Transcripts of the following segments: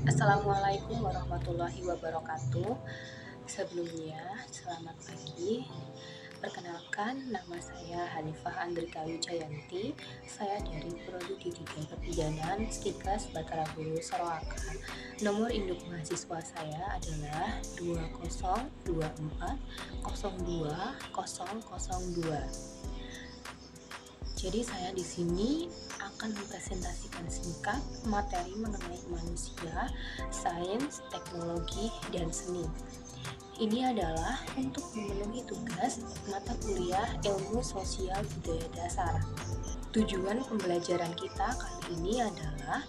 Assalamualaikum warahmatullahi wabarakatuh. Sebelumnya, selamat pagi. Perkenalkan, nama saya Hanifah Andrika Wijayanti. Saya dari Prodi Didikan Kebidanan Stikes Batara Guru Soroaka. Nomor induk mahasiswa saya adalah 2024020002. Jadi saya di sini akan mempresentasikan singkat materi mengenai manusia, sains, teknologi, dan seni. Ini adalah untuk memenuhi tugas mata kuliah Ilmu Sosial Budaya Dasar. Tujuan pembelajaran kita kali ini adalah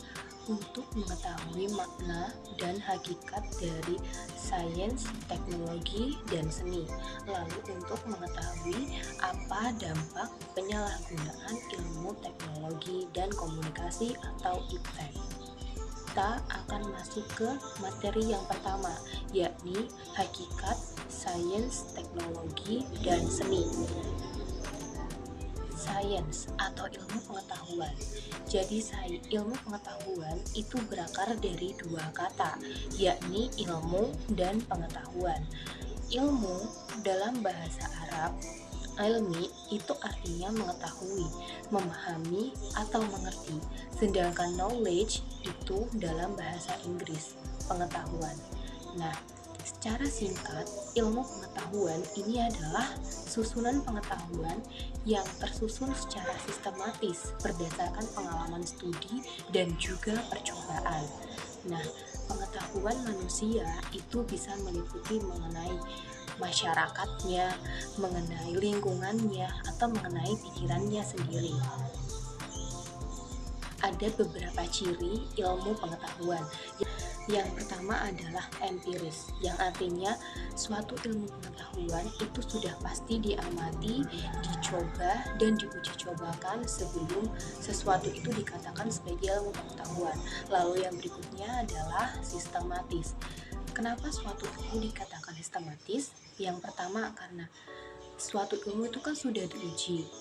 untuk mengetahui makna dan hakikat dari sains, teknologi, dan seni. Lalu untuk mengetahui apa dampak penyalahgunaan ilmu teknologi dan komunikasi atau IPTEK. Kita akan masuk ke materi yang pertama, yakni hakikat sains, teknologi, dan seni. Sains atau ilmu pengetahuan. Jadi ilmu pengetahuan itu berakar dari dua kata, yakni ilmu dan pengetahuan. Ilmu dalam bahasa Arab, ilmi itu artinya mengetahui, memahami, atau mengerti. Sedangkan knowledge itu dalam bahasa Inggris, pengetahuan. Nah, secara singkat, ilmu pengetahuan ini adalah susunan pengetahuan yang tersusun secara sistematis berdasarkan pengalaman studi dan juga percobaan. Nah, pengetahuan manusia itu bisa meliputi mengenai masyarakatnya, mengenai lingkungannya, atau mengenai pikirannya sendiri. Ada beberapa ciri ilmu pengetahuan. Yang pertama adalah empiris, yang artinya suatu ilmu pengetahuan itu sudah pasti diamati, dicoba, dan diuji cobakan sebelum sesuatu itu dikatakan sebagai ilmu pengetahuan. Lalu yang berikutnya adalah sistematis. Kenapa suatu ilmu dikatakan sistematis? Yang pertama karena suatu ilmu itu kan sudah diuji,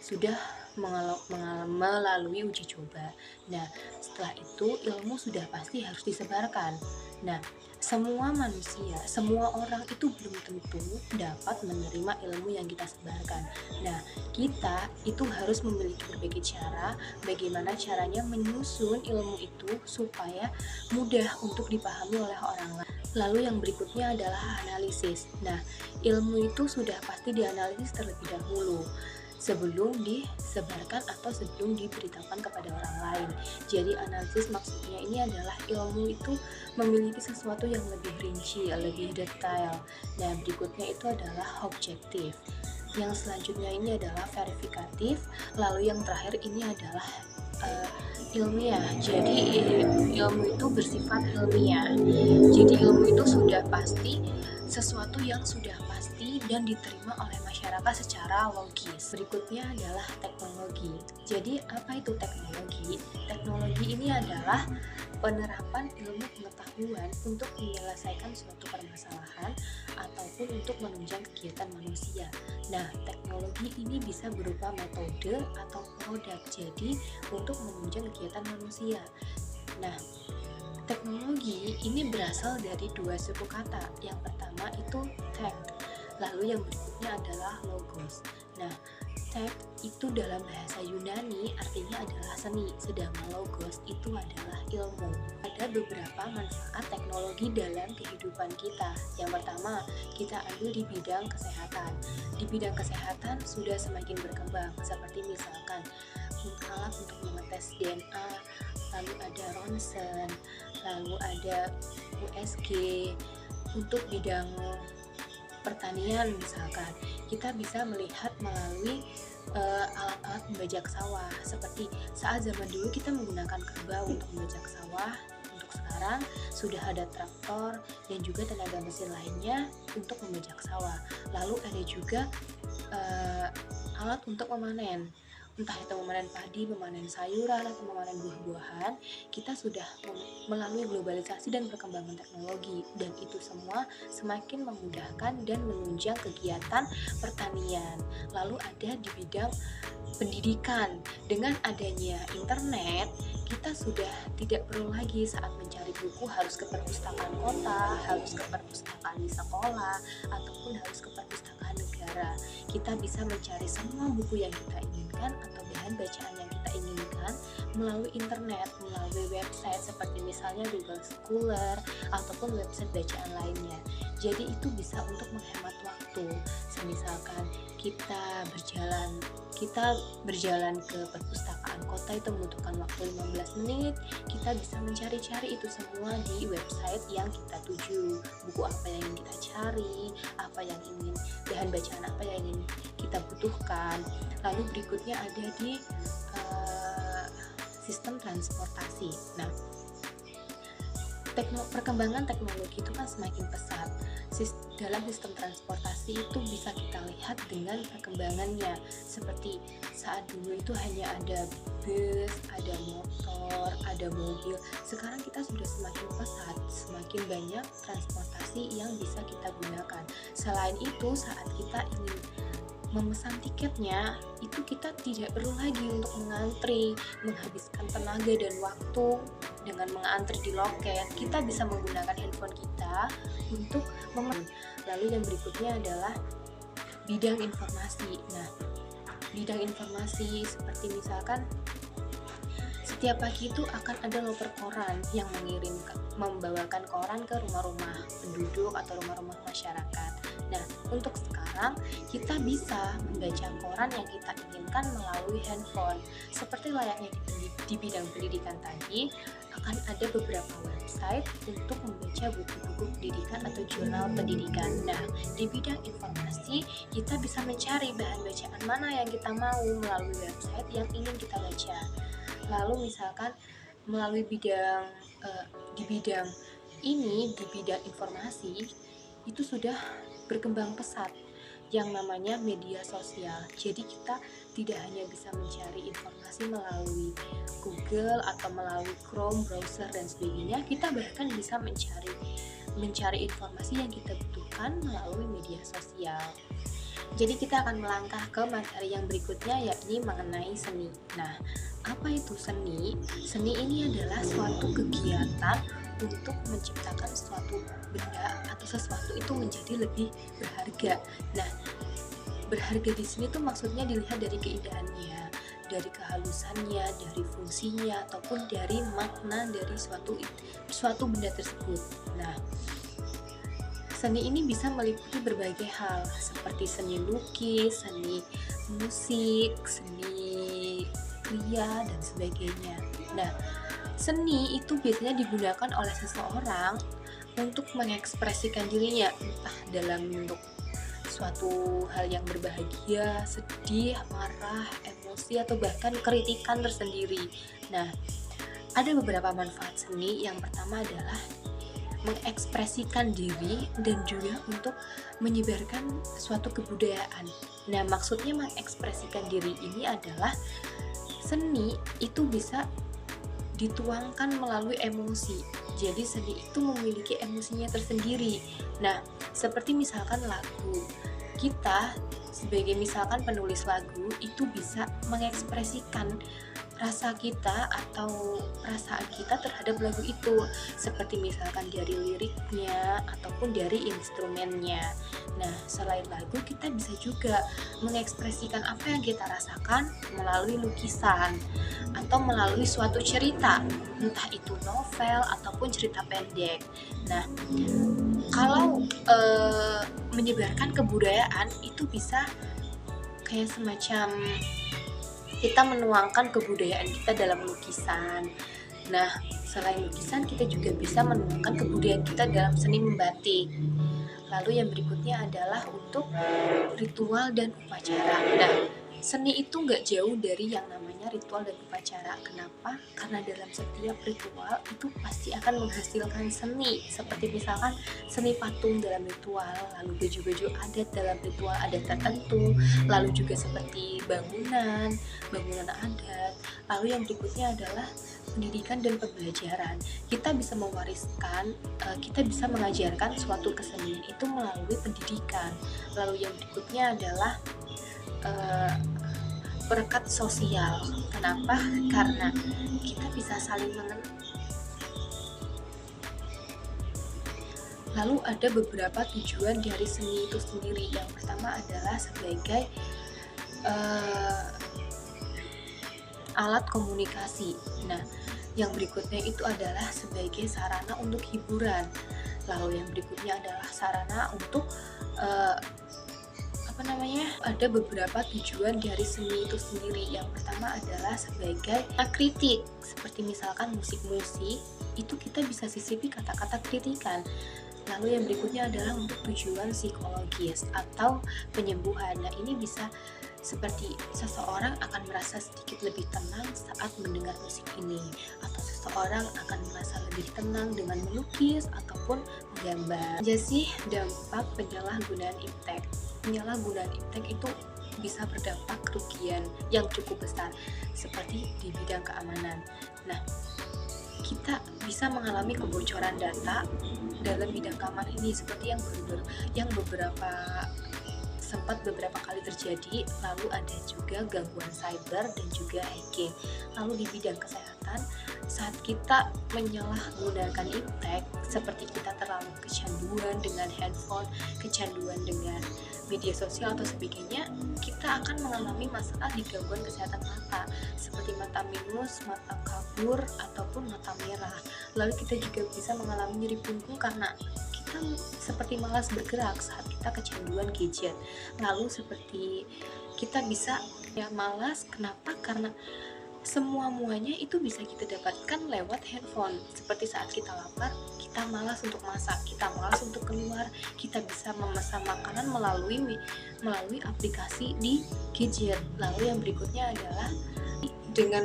sudah melalui uji coba. Nah, setelah itu ilmu sudah pasti harus disebarkan. Nah, semua manusia, semua orang itu belum tentu dapat menerima ilmu yang kita sebarkan. Nah, kita itu harus memiliki berbagai cara bagaimana caranya menyusun ilmu itu supaya mudah untuk dipahami oleh orang lain. Lalu yang berikutnya adalah analisis. Nah, ilmu itu sudah pasti dianalisis terlebih dahulu sebelum disebarkan atau sebelum diberitakan kepada orang lain. Jadi analisis maksudnya ini adalah ilmu itu memiliki sesuatu yang lebih rinci, lebih detail. Nah, berikutnya itu adalah objektif. Yang selanjutnya ini adalah verifikatif, lalu yang terakhir ini adalah ilmiah. Jadi ilmu itu bersifat ilmiah. Jadi ilmu itu sudah pasti sesuatu yang sudah pasti dan diterima oleh masyarakat secara logis. Berikutnya adalah teknologi. Jadi apa itu teknologi? Teknologi ini adalah penerapan ilmu pengetahuan untuk menyelesaikan suatu permasalahan ataupun untuk menunjang kegiatan manusia. Nah, teknologi ini bisa berupa metode atau produk. Jadi untuk menunjang kegiatan manusia. Nah, teknologi ini berasal dari dua suku kata. Yang pertama itu tech, lalu yang berikutnya adalah logos. Nah, tech itu dalam bahasa Yunani artinya adalah seni, sedangkan logos itu adalah ilmu. Ada beberapa manfaat teknologi dalam kehidupan kita. Yang pertama, kita ambil di bidang kesehatan. Di bidang kesehatan sudah semakin berkembang, seperti misalkan alat untuk mengetes DNA, lalu ada ronsen, lalu ada USG. Untuk bidang pertanian misalkan, kita bisa melihat melalui alat-alat membajak sawah. Seperti saat zaman dulu kita menggunakan kerbau untuk membajak sawah, untuk sekarang sudah ada traktor dan juga tenaga mesin lainnya untuk membajak sawah. Lalu ada juga alat untuk memanen, entah itu memanen padi, memanen sayuran, atau memanen buah-buahan. Kita sudah melalui globalisasi dan perkembangan teknologi, dan itu semua semakin memudahkan dan menunjang kegiatan pertanian. Lalu ada di bidang pendidikan. Dengan adanya internet, kita sudah tidak perlu lagi saat mencari buku harus ke perpustakaan kota, harus ke perpustakaan di sekolah, ataupun harus ke perpustakaan negara. Kita bisa mencari semua buku yang kita inginkan atau bahan bacaan yang kita inginkan melalui internet, melalui website seperti misalnya Google Scholar ataupun website bacaan lainnya. Jadi itu bisa untuk menghemat waktu. Misalkan kita berjalan ke perpustakaan kota itu membutuhkan waktu 15 menit, kita bisa mencari-cari itu semua di website yang kita tuju. Buku apa yang ingin kita cari, bahan bacaan apa yang ingin kita butuhkan. Lalu berikutnya ada di sistem transportasi. Nah, perkembangan teknologi itu kan semakin pesat. Dalam sistem transportasi itu bisa kita lihat dengan perkembangannya. Seperti saat dulu itu hanya ada bus, ada motor, ada mobil. Sekarang kita sudah semakin pesat, semakin banyak transportasi yang bisa kita gunakan. Selain itu, saat kita ingin memesan tiketnya, itu kita tidak perlu lagi untuk mengantri, menghabiskan tenaga dan waktu dengan mengantri di loket. Kita bisa menggunakan handphone kita untuk Lalu yang berikutnya adalah bidang informasi. Nah, bidang informasi seperti misalkan setiap pagi itu akan ada loper koran yang membawakan koran ke rumah-rumah penduduk atau rumah-rumah masyarakat. Nah, untuk sekarang kita bisa membaca koran yang kita inginkan melalui handphone. Seperti layaknya di bidang pendidikan tadi, akan ada beberapa website untuk membaca buku-buku pendidikan atau jurnal pendidikan. Nah, di bidang informasi kita bisa mencari bahan bacaan mana yang kita mau melalui website yang ingin kita baca. Lalu misalkan melalui di bidang informasi itu sudah berkembang pesat yang namanya media sosial. Jadi kita tidak hanya bisa mencari informasi melalui Google atau melalui Chrome browser dan sebagainya, kita bahkan bisa mencari informasi yang kita butuhkan melalui media sosial. Jadi kita akan melangkah ke materi yang berikutnya, yakni mengenai seni. Nah, apa itu seni? Seni ini adalah suatu kegiatan untuk menciptakan suatu benda atau sesuatu itu menjadi lebih berharga. Nah, berharga di sini tuh maksudnya dilihat dari keindahannya, dari kehalusannya, dari fungsinya, ataupun dari makna dari suatu benda tersebut. Nah, seni ini bisa meliputi berbagai hal seperti seni lukis, seni musik, seni kria, dan sebagainya. Nah, seni itu biasanya digunakan oleh seseorang untuk mengekspresikan dirinya, entah dalam bentuk suatu hal yang berbahagia, sedih, marah, emosi, atau bahkan kritikan tersendiri. Nah, ada beberapa manfaat seni. Yang pertama adalah mengekspresikan diri dan juga untuk menyebarkan suatu kebudayaan. Nah, maksudnya mengekspresikan diri ini adalah seni itu bisa dituangkan melalui emosi. Jadi seni itu memiliki emosinya tersendiri. Nah, seperti misalkan lagu. Kita sebagai misalkan penulis lagu itu bisa mengekspresikan rasa kita atau perasaan kita terhadap lagu itu, seperti misalkan dari liriknya ataupun dari instrumennya. Nah, selain lagu, kita bisa juga mengekspresikan apa yang kita rasakan melalui lukisan atau melalui suatu cerita, entah itu novel ataupun cerita pendek. Nah, kalau menyebarkan kebudayaan itu bisa kayak semacam kita menuangkan kebudayaan kita dalam lukisan. Nah, selain lukisan, kita juga bisa menuangkan kebudayaan kita dalam seni membatik. Lalu yang berikutnya adalah untuk ritual dan upacara. Nah, seni itu nggak jauh dari yang namanya ritual dan upacara. Kenapa? Karena dalam setiap ritual itu pasti akan menghasilkan seni. Seperti misalkan seni patung dalam ritual, lalu baju-baju adat dalam ritual adat tertentu, lalu juga seperti bangunan adat. Lalu yang berikutnya adalah pendidikan dan pembelajaran. Kita bisa mewariskan, kita bisa mengajarkan suatu kesenian itu melalui pendidikan. Lalu yang berikutnya adalah perekat sosial. Kenapa? Karena kita bisa saling mengenal. Lalu ada beberapa tujuan dari seni itu sendiri. Yang pertama adalah sebagai alat komunikasi. Nah, yang berikutnya itu adalah sebagai sarana untuk hiburan. Lalu yang berikutnya adalah sarana untuk ada beberapa tujuan dari seni itu sendiri. Yang pertama adalah sebagai kritik, seperti misalkan musik-musik itu kita bisa sisipi kata-kata kritikan. Lalu yang berikutnya adalah untuk tujuan psikologis atau penyembuhan. Nah, ini bisa seperti seseorang akan merasa sedikit lebih tenang saat mendengar musik ini, atau seseorang akan merasa lebih tenang dengan melukis ataupun menggambar. Jadi dampak penyalahgunaan iptek. Penyalahgunaan iptek itu bisa berdampak kerugian yang cukup besar, seperti di bidang keamanan. Nah, kita bisa mengalami kebocoran data dalam bidang keamanan ini, seperti yang sempat beberapa kali terjadi. Lalu ada juga gangguan cyber dan juga hacking. Lalu di bidang kesehatan, saat kita menyalahgunakan iptek, seperti kita terlalu kecanduan dengan handphone, kecanduan dengan media sosial atau sebagainya, kita akan mengalami masalah di gangguan kesehatan mata, seperti mata minus, mata kabur, ataupun mata merah. Lalu kita juga bisa mengalami nyeri punggung karena kita seperti malas bergerak saat kita kecanduan gadget. Lalu seperti kita bisa malas, kenapa? Karena muanya itu bisa kita dapatkan lewat handphone. Seperti saat kita lapar, kita malas untuk masak, kita malas untuk keluar, kita bisa memesan makanan melalui aplikasi di gadget. Lalu yang berikutnya adalah dengan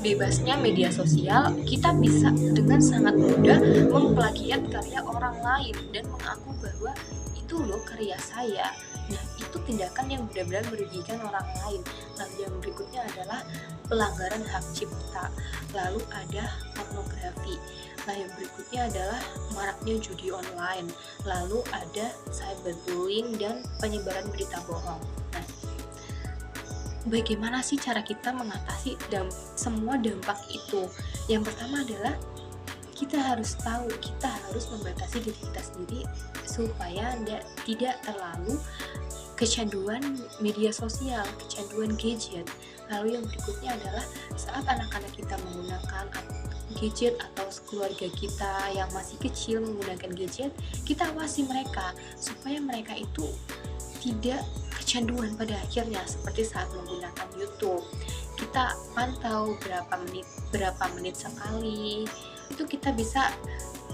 bebasnya media sosial, kita bisa dengan sangat mudah memplagiat karya orang lain dan mengaku bahwa itu loh karya saya. Nah, itu tindakan yang benar-benar merugikan orang lain. Lalu yang berikutnya adalah pelanggaran hak cipta. Lalu ada pornografi. Nah, yang berikutnya adalah maraknya judi online. Lalu ada cyberbullying dan penyebaran berita bohong. Nah, bagaimana sih cara kita mengatasi semua dampak itu? Yang pertama adalah kita harus tahu, kita harus membatasi diri kita sendiri supaya tidak terlalu kecanduan media sosial, kecanduan gadget. Lalu yang berikutnya adalah saat anak-anak kita menggunakan gadget atau keluarga kita yang masih kecil menggunakan gadget, kita awasi mereka supaya mereka itu tidak kecanduan pada akhirnya. Seperti saat menggunakan YouTube, kita pantau berapa menit sekali, itu kita bisa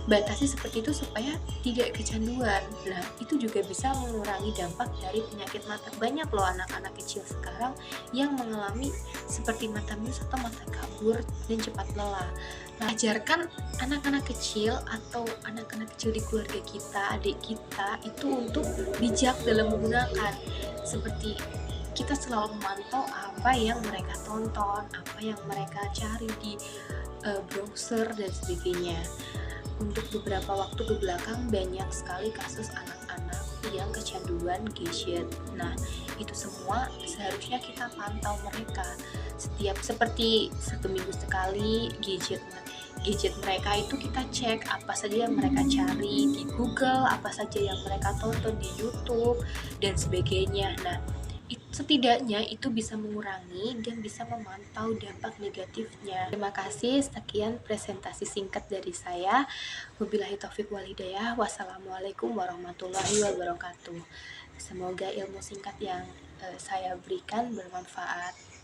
batasi seperti itu supaya tidak kecanduan. Nah, itu juga bisa mengurangi dampak dari penyakit mata. Banyak loh anak-anak kecil sekarang yang mengalami seperti mata minus atau mata kabur dan cepat lelah. Nah, ajarkan anak-anak kecil atau anak-anak kecil di keluarga kita, adik kita, itu untuk bijak dalam menggunakan. Seperti kita selalu memantau apa yang mereka tonton, apa yang mereka cari di browser dan sebagainya. Untuk beberapa waktu kebelakang banyak sekali kasus anak-anak yang kecanduan gadget. Nah, itu semua seharusnya kita pantau mereka seperti 1 minggu sekali gadget mereka itu kita cek apa saja yang mereka cari di Google, apa saja yang mereka tonton di YouTube dan sebagainya. Nah, setidaknya itu bisa mengurangi dan bisa memantau dampak negatifnya. Terima kasih, sekian presentasi singkat dari saya. Wabillahi taufiq wal hidayah. Wassalamualaikum warahmatullahi wabarakatuh. Semoga ilmu singkat yang saya berikan bermanfaat.